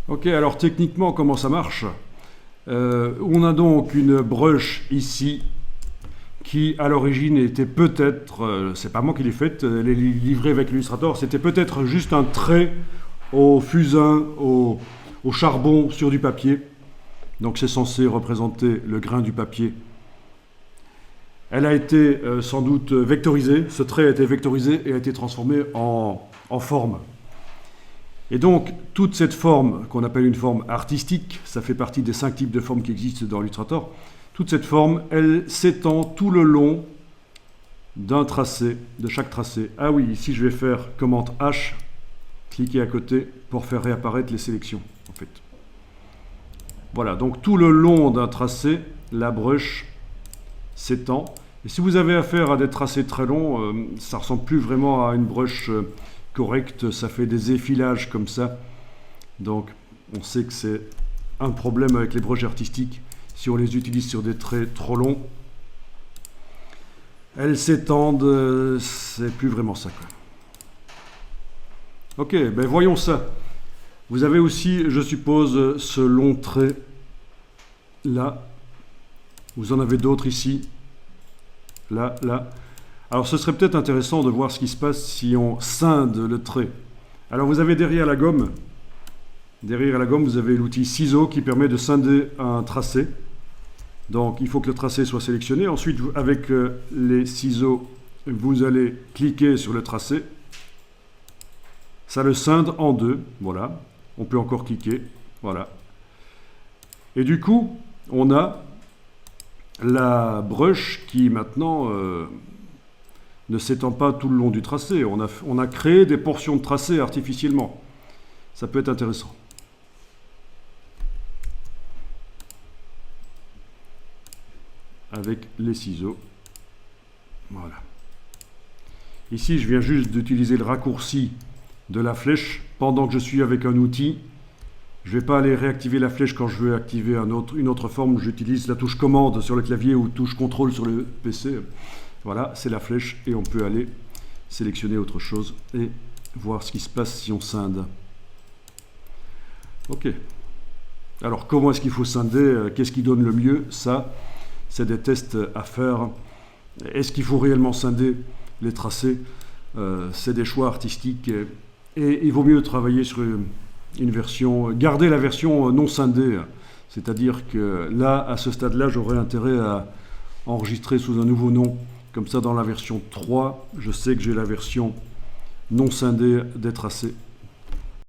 Ok, alors techniquement, comment ça marche? On a donc une brush ici qui, à l'origine, était peut-être, c'est pas moi qui l'ai faite, elle est livrée avec l'Illustrator, c'était peut-être juste un trait au fusain, au charbon sur du papier. Donc c'est censé représenter le grain du papier. Elle a été sans doute vectorisée, ce trait a été vectorisé et a été transformé en forme. Et donc, toute cette forme, qu'on appelle une forme artistique, ça fait partie des 5 types de formes qui existent dans Illustrator, toute cette forme, elle s'étend tout le long d'un tracé, de chaque tracé. Ah oui, ici je vais faire commande H, cliquer à côté pour faire réapparaître les sélections, en fait. Voilà, donc tout le long d'un tracé, la brush s'étend. Et si vous avez affaire à des tracés très longs, ça ne ressemble plus vraiment à une brush correcte, ça fait des effilages comme ça. Donc on sait que c'est un problème avec les brushes artistiques. Si on les utilise sur des traits trop longs, elles s'étendent, c'est plus vraiment ça, quoi. Ok, ben voyons ça. Vous avez aussi, je suppose, ce long trait là. Vous en avez d'autres ici. Là, là. Alors ce serait peut-être intéressant de voir ce qui se passe si on scinde le trait. Alors vous avez derrière la gomme, vous avez l'outil ciseau qui permet de scinder un tracé. Donc il faut que le tracé soit sélectionné. Ensuite, avec les ciseaux, vous allez cliquer sur le tracé. Ça le scinde en deux. Voilà. On peut encore cliquer. Voilà. Et du coup, on a la brush qui maintenant ne s'étend pas tout le long du tracé. On a créé des portions de tracé artificiellement. Ça peut être intéressant. Avec les ciseaux. Voilà. Ici, je viens juste d'utiliser le raccourci de la flèche pendant que je suis avec un outil. Je ne vais pas aller réactiver la flèche quand je veux activer une autre forme. J'utilise la touche commande sur le clavier ou touche contrôle sur le PC. Voilà, c'est la flèche et on peut aller sélectionner autre chose et voir ce qui se passe si on scinde. Ok. Alors, comment est-ce qu'il faut scinder? Qu'est-ce qui donne le mieux? Ça, c'est des tests à faire. Est-ce qu'il faut réellement scinder les tracés? C'est des choix artistiques et il vaut mieux travailler sur une version, garder la version non scindée. C'est-à-dire que là, à ce stade-là, j'aurais intérêt à enregistrer sous un nouveau nom. Comme ça, dans la version 3, je sais que j'ai la version non scindée des tracés.